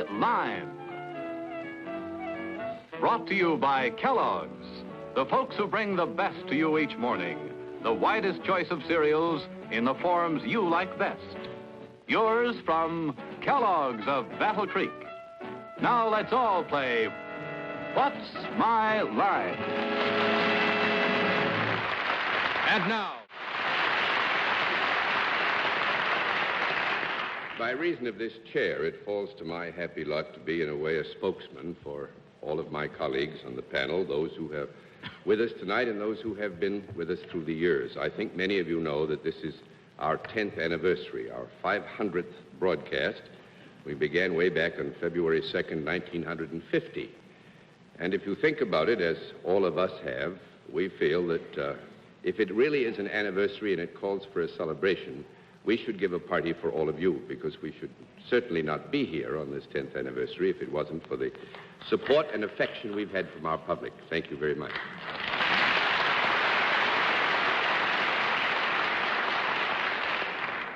My Line. Brought to you by Kellogg's, the folks who bring the best to you each morning. The widest choice of cereals in the forms you like best. Yours from Kellogg's of Battle Creek. Now let's all play What's My Line? And now. By reason of this chair, it falls to my happy lot to be, in a way, a spokesman for all of my colleagues on the panel, those who have with us tonight and those who have been with us through the years. I think many of you know that this is our 10th anniversary, our 500th broadcast. We began way back on February 2nd, 1950. And if you think about it, as all of us have, we feel that if it really is an anniversary and it calls for a celebration, we should give a party for all of you, because we should certainly not be here on this 10th anniversary if it wasn't for the support and affection we've had from our public. Thank you very much.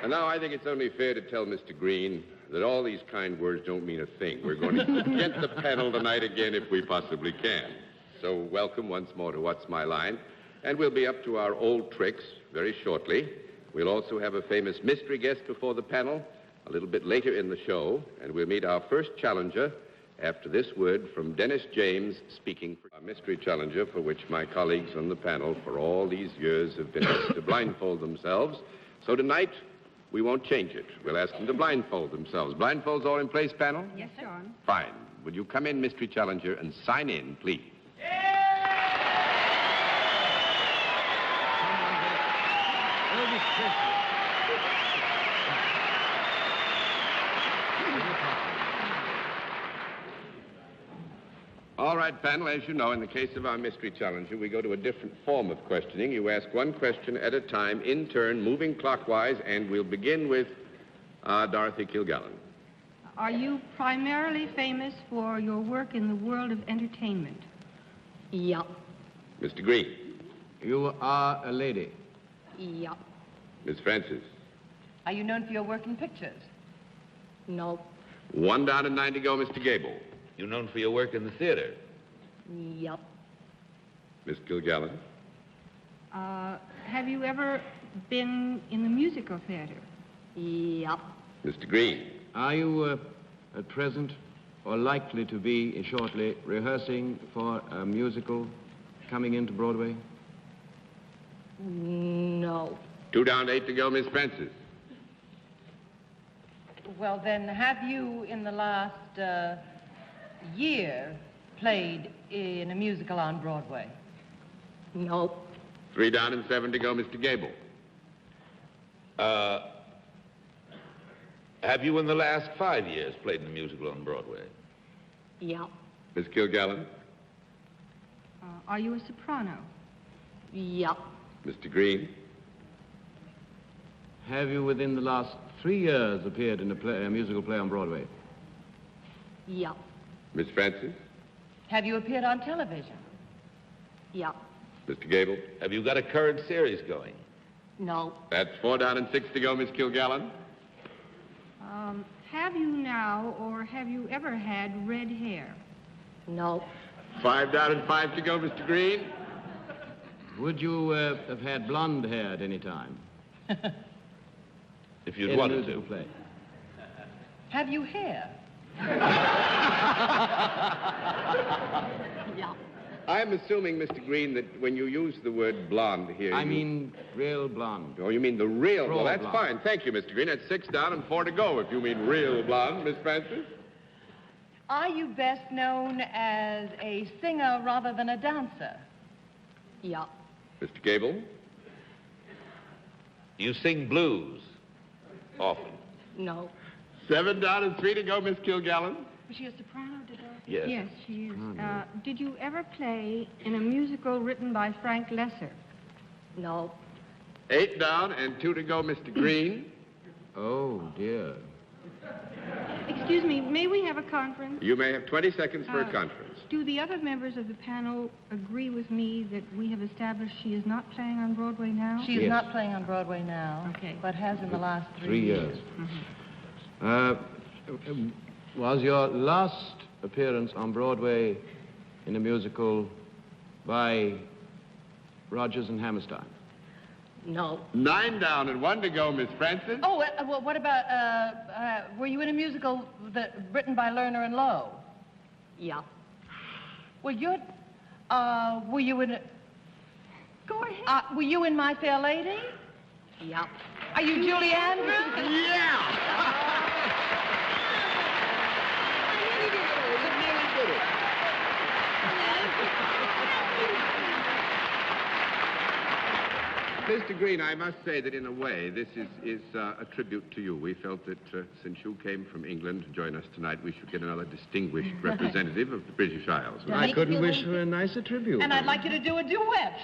And now I think it's only fair to tell Mr. Green that all these kind words don't mean a thing. We're going to get the panel tonight again if we possibly can. So welcome once more to What's My Line. And we'll be up to our old tricks very shortly. We'll also have a famous mystery guest before the panel a little bit later in the show. And we'll meet our first challenger after this word from Dennis James, speaking for our mystery challenger, for which my colleagues on the panel for all these years have been asked to blindfold themselves. So tonight, we won't change it. We'll ask them to blindfold themselves. Blindfolds all in place, panel? Yes, John. Fine. Would you come in, mystery challenger, and sign in, please? All right, panel, as you know, in the case of our mystery challenger, we go to a different form of questioning. You ask one question at a time, in turn, moving clockwise, and we'll begin with Dorothy Kilgallen. Are you primarily famous for your work in the world of entertainment? Yeah. Mr. Green. You are a lady. Yeah. Miss Francis. Are you known for your work in pictures? No. 1 down and 9 to go, Mr. Gable. You known for your work in the theater? Yep. Miss Kilgallen. Have you ever been in the musical theater? Yep. Mr. Green. Are you at present or likely to be shortly rehearsing for a musical coming into Broadway? No. 2 down to 8 to go, Miss Francis. Well, then, have you, in the last year, played in a musical on Broadway? No. 3 down and 7 to go, Mr. Gable. Have you in the last 5 years played in a musical on Broadway? Yeah. Miss Kilgallen. Are you a soprano? Yeah. Mr. Green. Have you, within the last 3 years, appeared in a musical play on Broadway? Yeah. Miss Francis. Have you appeared on television? Yeah. Mr. Gable. Have you got a current series going? No. That's 4 down and 6 to go, Miss Kilgallen. Have you now, or have you ever had red hair? No. 5 down and 5 to go, Mr. Green. Would you have had blonde hair at any time? If you'd in a wanted musical to. play? Have you hair? Yeah. I'm assuming, Mr. Green, that when you use the word blonde here... I mean real blonde. Oh, you mean the real... Raw well, that's blonde. fine. Thank you, Mr. Green. That's 6 down and 4 to go, if you mean real blonde, Miss Francis. Are you best known as a singer rather than a dancer? Yeah. Mr. Gable. You sing blues often? No. 7 down and 3 to go, Miss Kilgallen. Was she a soprano, Dorothy? Yes. Yes, she is. Did you ever play in a musical written by Frank Lesser? No. 8 down and 2 to go, Mr. Green. Oh, dear. Excuse me, may we have a conference? You may have 20 seconds for a conference. Do the other members of the panel agree with me that we have established she is not playing on Broadway now? She is Yes. not playing on Broadway now, Okay. but has in the last 3 years. Was your last appearance on Broadway in a musical by Rodgers and Hammerstein? No. 9 down and 1 to go, Miss Francis. Oh, well, what about, were you in a musical written by Lerner and Lowe? Yeah. Well, were you in... Go ahead. Were you in My Fair Lady? Yeah. Are you Julie Andrews? Mr. Green, I must say that in a way, this is a tribute to you. We felt that since you came from England to join us tonight, we should get another distinguished representative of the British Isles. I couldn't wish for a nicer tribute. And I'd like you to do a duet.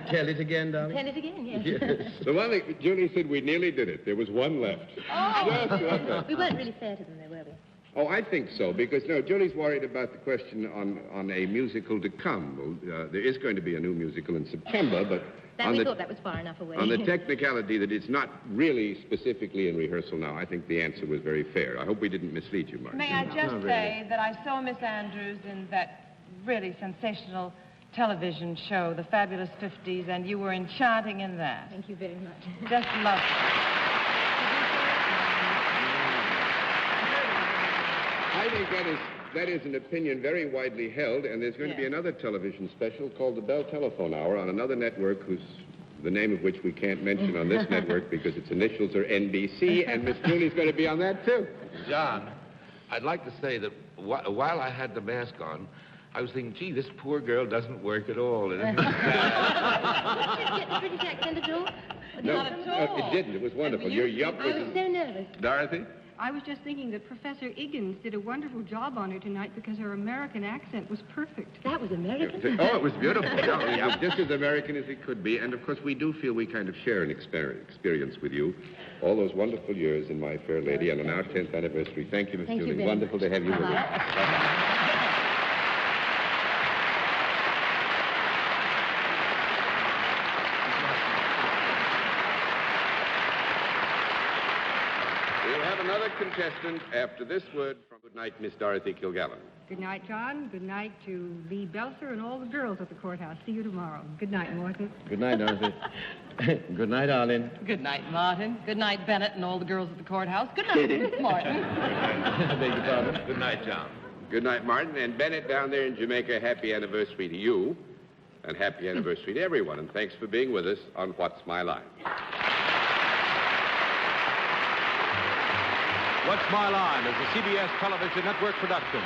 Tell it again, darling. Tell it again, yes. Yes. The one that Julie said we nearly did it. There was one left. Oh. Just one left. We weren't really fair to them, though, were we? Oh, I think so, because, no, Julie's worried about the question on a musical to come. Well, there is going to be a new musical in September, but... We thought that was far enough away. On the technicality that it's not really specifically in rehearsal now, I think the answer was very fair. I hope we didn't mislead you, Mark. May I just say that I saw Miss Andrews in that really sensational television show, The Fabulous 50s, and you were enchanting in that. Thank you very much. Just lovely. I think that is an opinion very widely held, and there's going to be another television special called the Bell Telephone Hour on another network the name of which we can't mention on this network because its initials are NBC, and Miss Julie's going to be on that, too. John, I'd like to say that while I had the mask on, I was thinking, gee, this poor girl doesn't work at all. Did you get the British accent at all? Not at all. It didn't. It was wonderful. Your yup I was so nervous. Dorothy? I was just thinking that Professor Higgins did a wonderful job on her tonight because her American accent was perfect. That was American. Oh, it was beautiful. Yeah, it was just as American as it could be. And, of course, we do feel we kind of share an experience with you. All those wonderful years in My Fair Lady and on our 10th anniversary. Thank you, Miss Thank you Julie. very Wonderful much. to have you with us. We'll have another contestant after this word from good night, Miss Dorothy Kilgallen. Good night, John. Good night to Lee Belser and all the girls at the courthouse. See you tomorrow. Good night, Martin. Good night, Dorothy. Good night, Arlene. Good night, Martin. Good night, Bennett and all the girls at the courthouse. Good night, Martin. I beg your pardon. Good night, John. Good night, Martin. And Bennett down there in Jamaica, happy anniversary to you. And happy anniversary to everyone. And thanks for being with us on What's My Line. What's My Line is a CBS television network production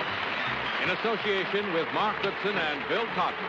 in association with Mark Goodson and Bill Cotton.